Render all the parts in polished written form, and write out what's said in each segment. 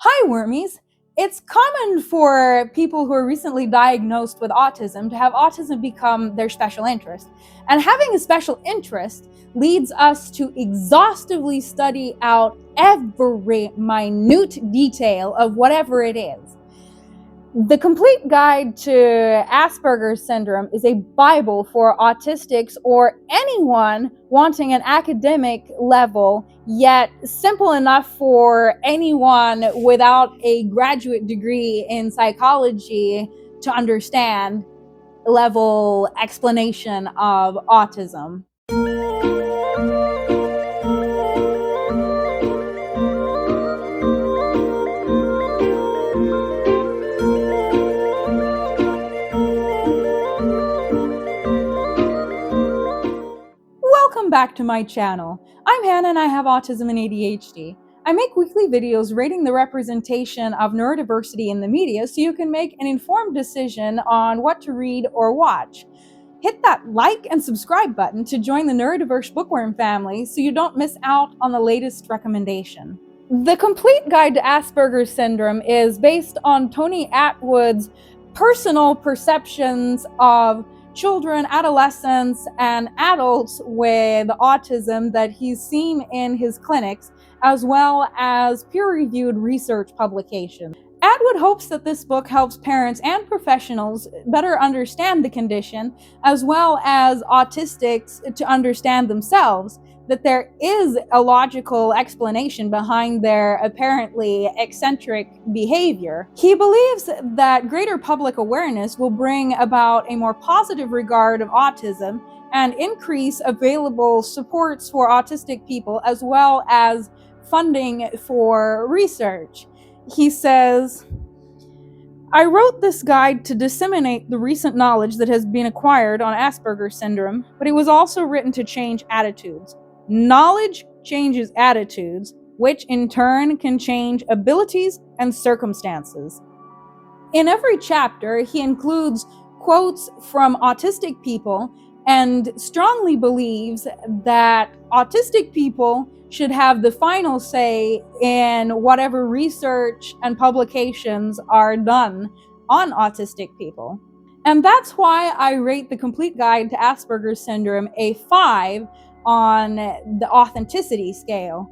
Hi, Wormies. It's common for people who are recently diagnosed with autism to have autism become their special interest. And having a special interest leads us to exhaustively study out every minute detail of whatever it is. The Complete Guide to Asperger's Syndrome is a Bible for autistics or anyone wanting an academic level, yet simple enough for anyone without a graduate degree in psychology to understand level explanation of autism. Welcome back to my channel. I'm Hannah and I have autism and ADHD. I make weekly videos rating the representation of neurodiversity in the media so you can make an informed decision on what to read or watch. Hit that like and subscribe button to join the neurodiverse bookworm family so you don't miss out on the latest recommendation. The Complete Guide to Asperger's Syndrome is based on Tony Attwood's personal perceptions of children, adolescents, and adults with autism that he's seen in his clinics, as well as peer-reviewed research publications. Attwood hopes that this book helps parents and professionals better understand the condition, as well as autistics to understand themselves, that there is a logical explanation behind their apparently eccentric behavior. He believes that greater public awareness will bring about a more positive regard of autism and increase available supports for autistic people, as well as funding for research. He says, I wrote this guide to disseminate the recent knowledge that has been acquired on Asperger's syndrome, but it was also written to change attitudes. Knowledge changes attitudes, which in turn can change abilities and circumstances. In every chapter, he includes quotes from autistic people and strongly believes that autistic people should have the final say in whatever research and publications are done on autistic people. And that's why I rate the Complete Guide to Asperger's Syndrome a 5 on the authenticity scale.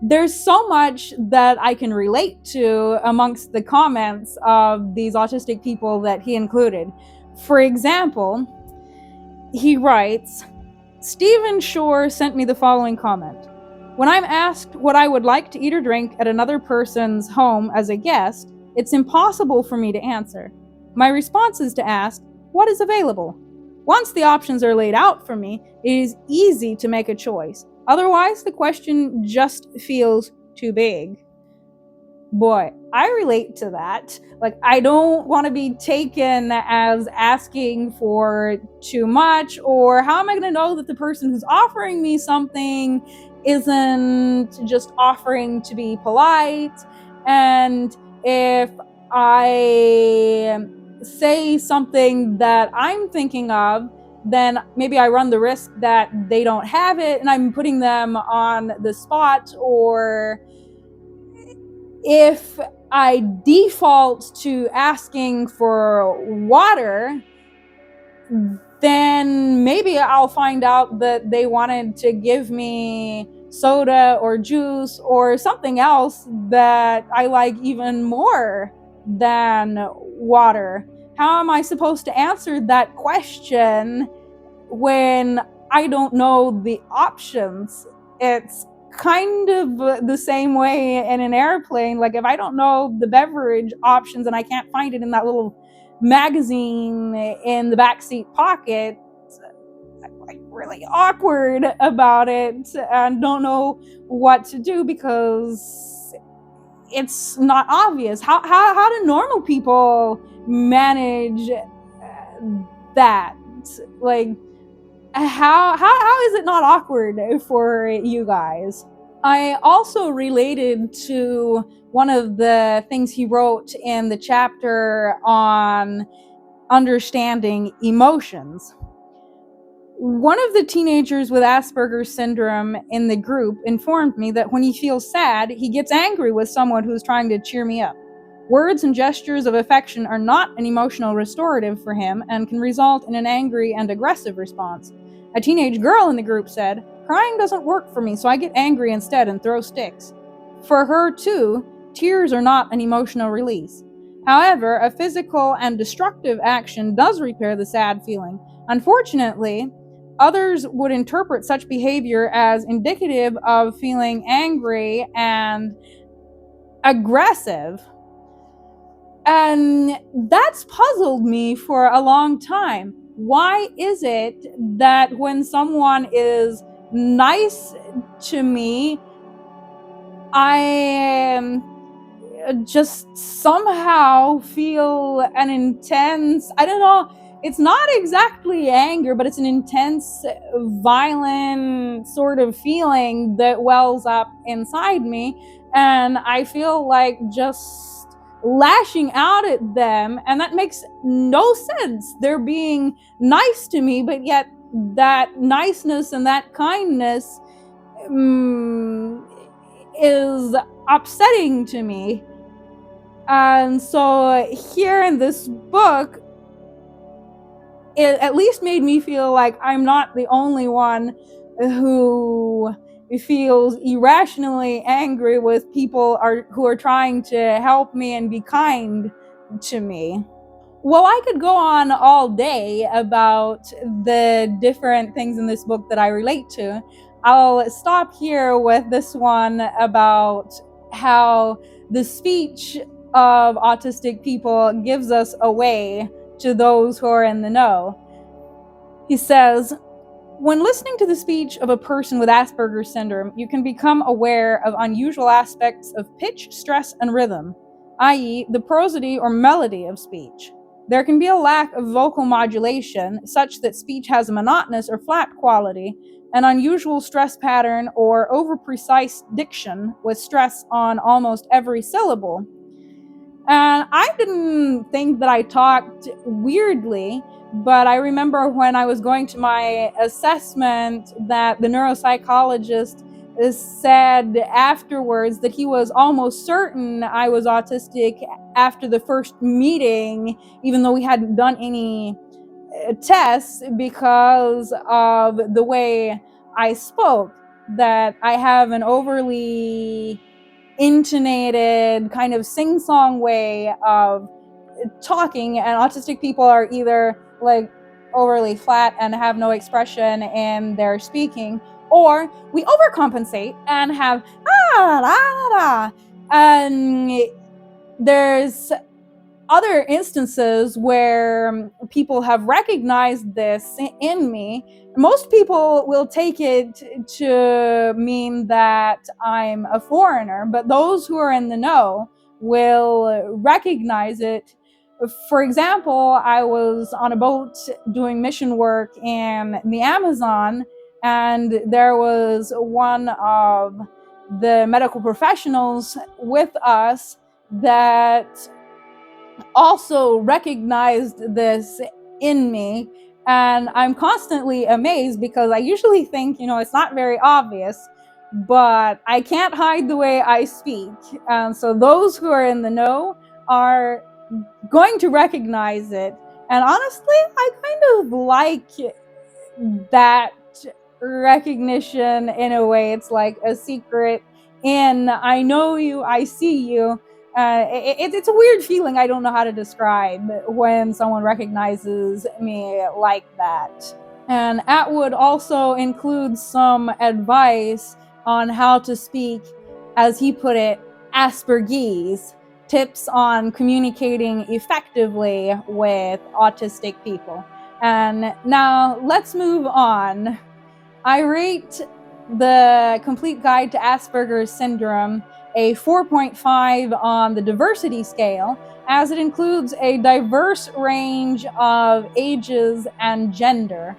There's so much that I can relate to amongst the comments of these autistic people that he included. For example, he writes, Stephen Shore sent me the following comment. When I'm asked what I would like to eat or drink at another person's home as a guest, it's impossible for me to answer. My response is to ask, what is available? Once the options are laid out for me, it is easy to make a choice. Otherwise, the question just feels too big. Boy, I relate to that. Like, I don't want to be taken as asking for too much, or how am I going to know that the person who's offering me something isn't just offering to be polite? And if I say something that I'm thinking of, then maybe I run the risk that they don't have it and I'm putting them on the spot. Or if I default to asking for water, then maybe I'll find out that they wanted to give me soda or juice or something else that I like even more than water. How am I supposed to answer that question when I don't know the options? It's kind of the same way in an airplane. Like, if I don't know the beverage options and I can't find it in that little magazine in the backseat pocket, I'm like really awkward about it and don't know what to do because it's not obvious. How do normal people manage that? Like, how is it not awkward for you guys? I also related to one of the things he wrote in the chapter on understanding emotions. One of the teenagers with Asperger's syndrome in the group informed me that when he feels sad, he gets angry with someone who's trying to cheer me up. Words and gestures of affection are not an emotional restorative for him and can result in an angry and aggressive response. A teenage girl in the group said, "Crying doesn't work for me, so I get angry instead and throw sticks." For her, too, tears are not an emotional release. However, a physical and destructive action does repair the sad feeling. Unfortunately, others would interpret such behavior as indicative of feeling angry and aggressive. And that's puzzled me for a long time. Why is it that when someone is nice to me, I just somehow feel an intense, I don't know, it's not exactly anger, but it's an intense, violent sort of feeling that wells up inside me, and I feel like just lashing out at them, and that makes no sense. They're being nice to me, but yet that niceness and that kindness is upsetting to me. And so here in this book, it at least made me feel like I'm not the only one who feels irrationally angry with people who are trying to help me and be kind to me. Well, I could go on all day about the different things in this book that I relate to. I'll stop here with this one about how the speech of autistic people gives us away to those who are in the know. He says, "When listening to the speech of a person with Asperger's syndrome, you can become aware of unusual aspects of pitch, stress, and rhythm, i.e., the prosody or melody of speech. There can be a lack of vocal modulation, such that speech has a monotonous or flat quality, an unusual stress pattern, or over-precise diction with stress on almost every syllable." And I didn't think that I talked weirdly, but I remember when I was going to my assessment that the neuropsychologist said afterwards that he was almost certain I was autistic after the first meeting, even though we hadn't done any tests, because of the way I spoke, that I have an overly intonated kind of sing-song way of talking, and autistic people are either like overly flat and have no expression in their speaking, or we overcompensate and have ah da da. And there's other instances where people have recognized this in me. Most people will take it to mean that I'm a foreigner, but those who are in the know will recognize it. For example, I was on a boat doing mission work in the Amazon, and there was one of the medical professionals with us that also recognized this in me. And I'm constantly amazed because I usually think, it's not very obvious, but I can't hide the way I speak. And so those who are in the know are going to recognize it. And honestly, I kind of like that recognition in a way. It's like a secret in, I know you, I see you. It's a weird feeling I don't know how to describe when someone recognizes me like that. And Atwood also includes some advice on how to speak, as he put it, Aspergese, tips on communicating effectively with autistic people. And now let's move on. I rate the Complete Guide to Asperger's Syndrome a 4.5 on the diversity scale, as it includes a diverse range of ages and gender.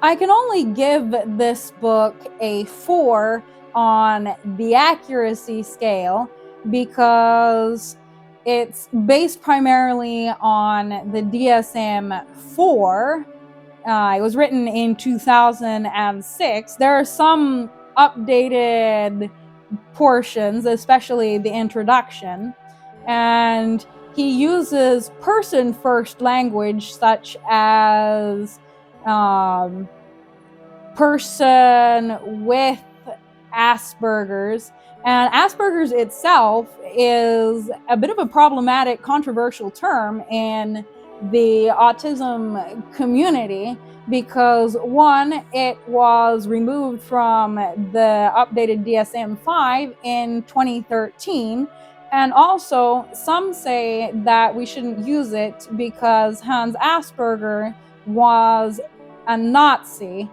I can only give this book a 4 on the accuracy scale because it's based primarily on the DSM-4, It was written in 2006. There are some updated portions, especially the introduction, and he uses person-first language such as person with Asperger's. And Asperger's itself is a bit of a problematic, controversial term in the autism community because, one, it was removed from the updated DSM-5 in 2013, and also some say that we shouldn't use it because Hans Asperger was a Nazi.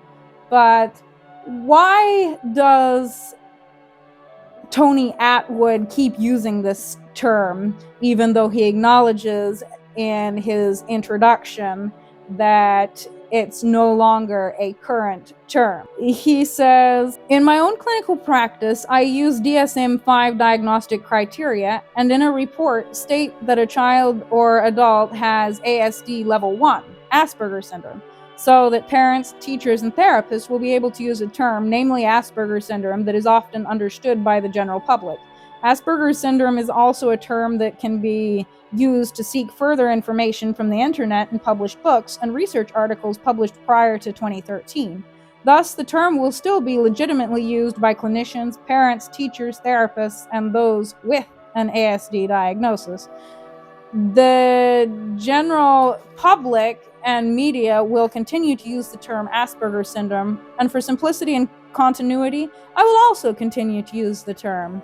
But why does Tony Attwood keep using this term, even though he acknowledges in his introduction that it's no longer a current term? He says, "In my own clinical practice, I use DSM-5 diagnostic criteria, and in a report state that a child or adult has ASD level 1, Asperger syndrome, so that parents, teachers, and therapists will be able to use a term, namely Asperger syndrome, that is often understood by the general public. Asperger syndrome is also a term that can be used to seek further information from the internet and published books and research articles published prior to 2013. Thus, the term will still be legitimately used by clinicians, parents, teachers, therapists, and those with an ASD diagnosis. The general public and media will continue to use the term Asperger syndrome, and for simplicity and continuity, I will also continue to use the term."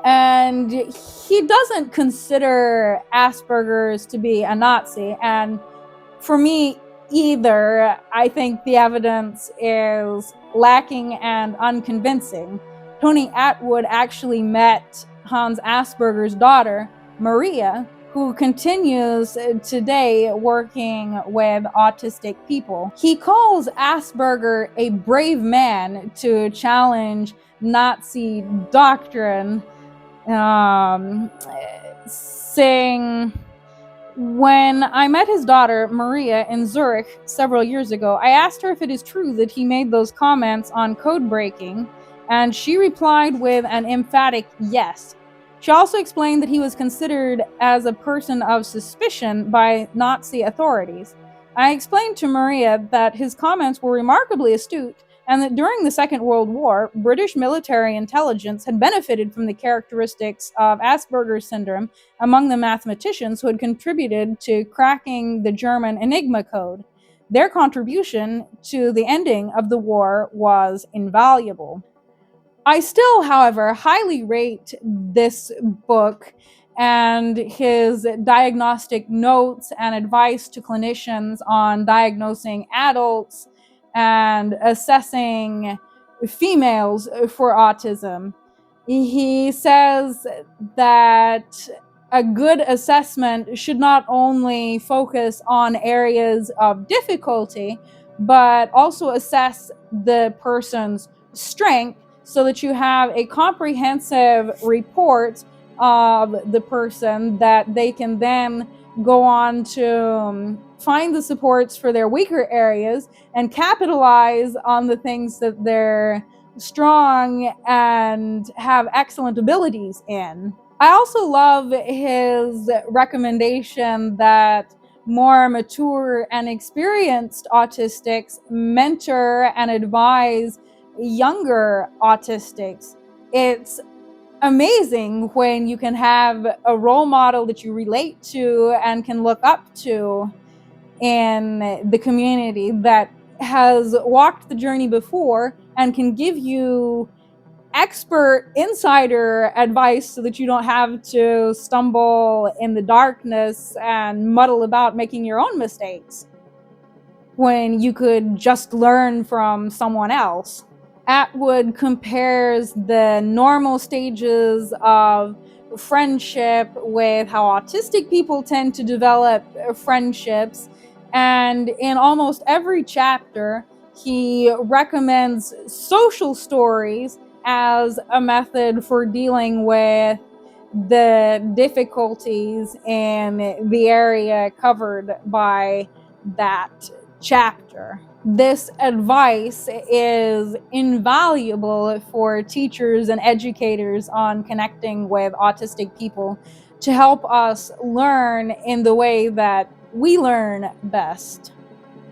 And he doesn't consider Asperger's to be a Nazi, and for me either. I think the evidence is lacking and unconvincing. Tony Attwood actually met Hans Asperger's daughter, Maria, who continues today working with autistic people. He calls Asperger a brave man to challenge Nazi doctrine, saying, "When I met his daughter, Maria, in Zurich several years ago, I asked her if it is true that he made those comments on code breaking, and she replied with an emphatic yes. She also explained that he was considered as a person of suspicion by Nazi authorities. I explained to Maria that his comments were remarkably astute, and that during the Second World War, British military intelligence had benefited from the characteristics of Asperger's syndrome among the mathematicians who had contributed to cracking the German Enigma code. Their contribution to the ending of the war was invaluable." I still, however, highly rate this book and his diagnostic notes and advice to clinicians on diagnosing adults and assessing females for autism. He says that a good assessment should not only focus on areas of difficulty, but also assess the person's strength so that you have a comprehensive report of the person that they can then go on to find the supports for their weaker areas and capitalize on the things that they're strong and have excellent abilities in. I also love his recommendation that more mature and experienced autistics mentor and advise younger autistics. It's amazing when you can have a role model that you relate to and can look up to in the community that has walked the journey before and can give you expert insider advice so that you don't have to stumble in the darkness and muddle about making your own mistakes when you could just learn from someone else. Attwood compares the normal stages of friendship with how autistic people tend to develop friendships, and in almost every chapter, he recommends social stories as a method for dealing with the difficulties in the area covered by that chapter. This advice is invaluable for teachers and educators on connecting with autistic people to help us learn in the way that we learn best.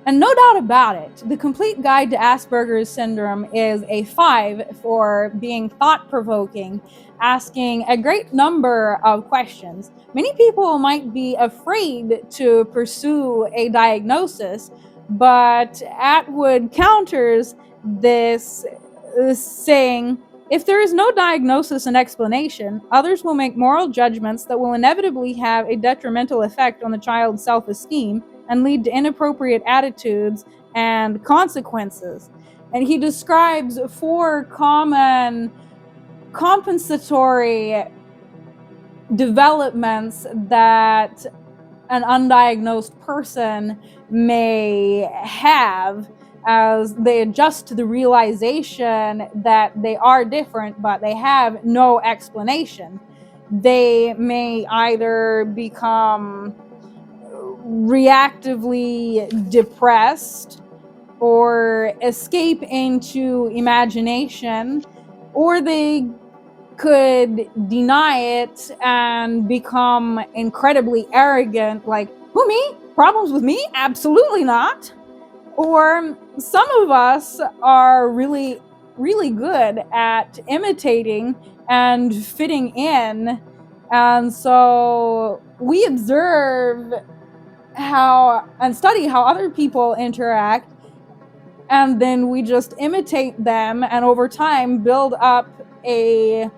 And no doubt about it, the Complete Guide to Asperger's Syndrome is a 5 for being thought-provoking, asking a great number of questions. Many people might be afraid to pursue a diagnosis, but Atwood counters this, saying, if there is no diagnosis and explanation, others will make moral judgments that will inevitably have a detrimental effect on the child's self-esteem and lead to inappropriate attitudes and consequences. And he describes 4 common compensatory developments that an undiagnosed person may have as they adjust to the realization that they are different, but they have no explanation. They may either become reactively depressed or escape into imagination, or they could deny it and become incredibly arrogant, like, who, me? Problems with me? Absolutely not. Or some of us are really good at imitating and fitting in, and so we observe how and study how other people interact, and then we just imitate them, and over time build up a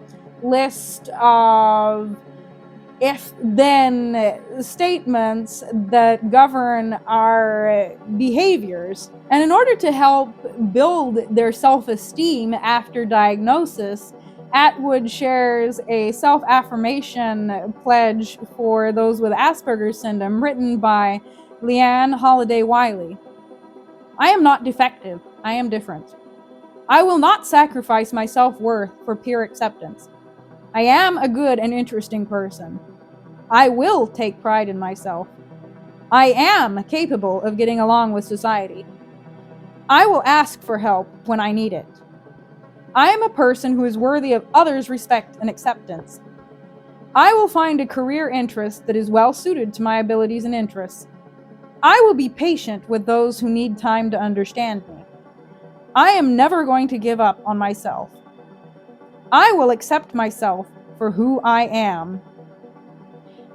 list of if-then statements that govern our behaviors. And in order to help build their self-esteem after diagnosis, Atwood shares a self-affirmation pledge for those with Asperger's syndrome written by Leanne Holiday Wiley. I am not defective. I am different. I will not sacrifice my self-worth for peer acceptance. I am a good and interesting person. I will take pride in myself. I am capable of getting along with society. I will ask for help when I need it. I am a person who is worthy of others' respect and acceptance. I will find a career interest that is well suited to my abilities and interests. I will be patient with those who need time to understand me. I am never going to give up on myself. I will accept myself for who I am.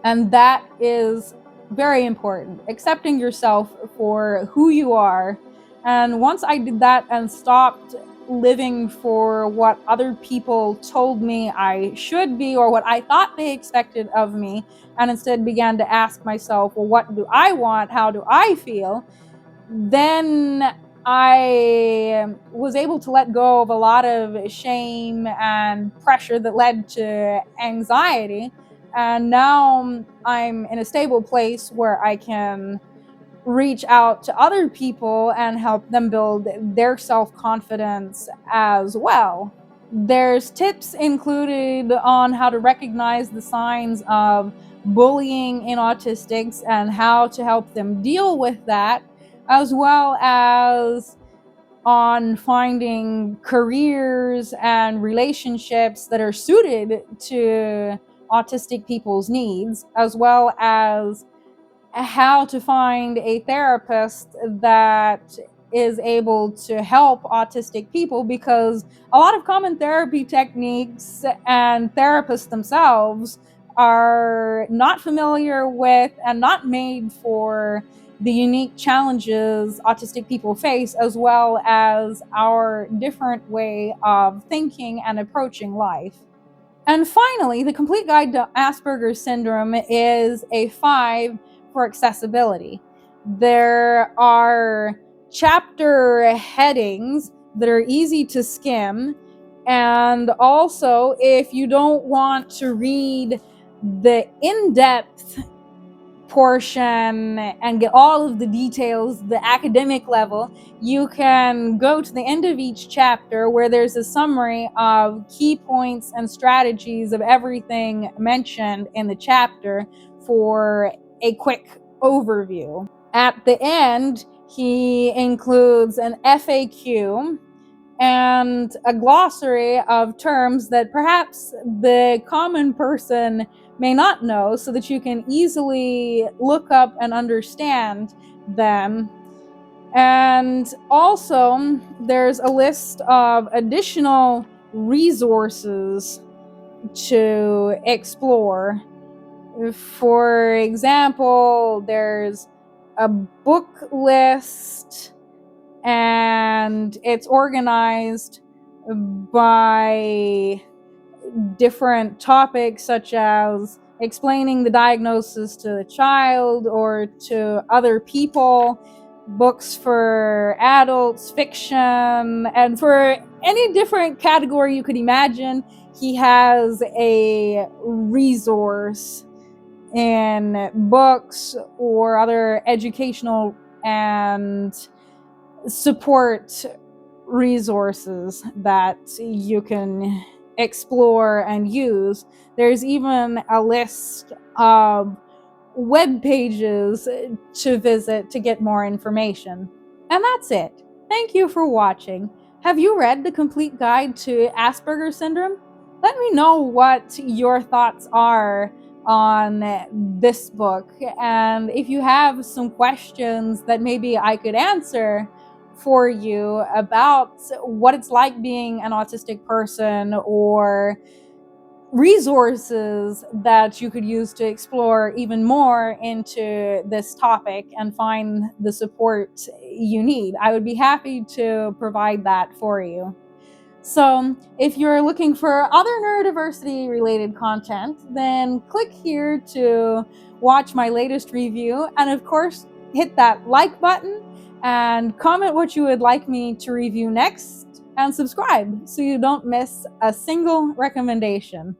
And that is very important, accepting yourself for who you are. And once I did that and stopped living for what other people told me I should be or what I thought they expected of me, and instead began to ask myself, well, what do I want? How do I feel? Then I was able to let go of a lot of shame and pressure that led to anxiety. And now I'm in a stable place where I can reach out to other people and help them build their self-confidence as well. There's tips included on how to recognize the signs of bullying in autistics and how to help them deal with that, as well as on finding careers and relationships that are suited to autistic people's needs, as well as how to find a therapist that is able to help autistic people, because a lot of common therapy techniques and therapists themselves are not familiar with and not made for the unique challenges autistic people face, as well as our different way of thinking and approaching life. And finally, the Complete Guide to Asperger's Syndrome is a 5 for accessibility. There are chapter headings that are easy to skim, and also if you don't want to read the in-depth portion and get all of the details, the academic level, you can go to the end of each chapter where there's a summary of key points and strategies of everything mentioned in the chapter for a quick overview. At the end, He includes an FAQ and a glossary of terms that perhaps the common person may not know, so that you can easily look up and understand them. And also, there's a list of additional resources to explore. For example, there's a book list, and it's organized by different topics, such as explaining the diagnosis to the child or to other people, books for adults, fiction, and for any different category you could imagine. He has a resource in books or other educational and support resources that you can explore and use. There's even a list of web pages to visit to get more information. And that's it. Thank you for watching. Have you read the complete guide to Asperger syndrome? Let me know what your thoughts are on this book, and if you have some questions that maybe I could answer for you about what it's like being an autistic person, or resources that you could use to explore even more into this topic and find the support you need, I would be happy to provide that for you. So if you're looking for other neurodiversity related content, then click here to watch my latest review, and of course hit that like button and comment what you would like me to review next, and subscribe so you don't miss a single recommendation.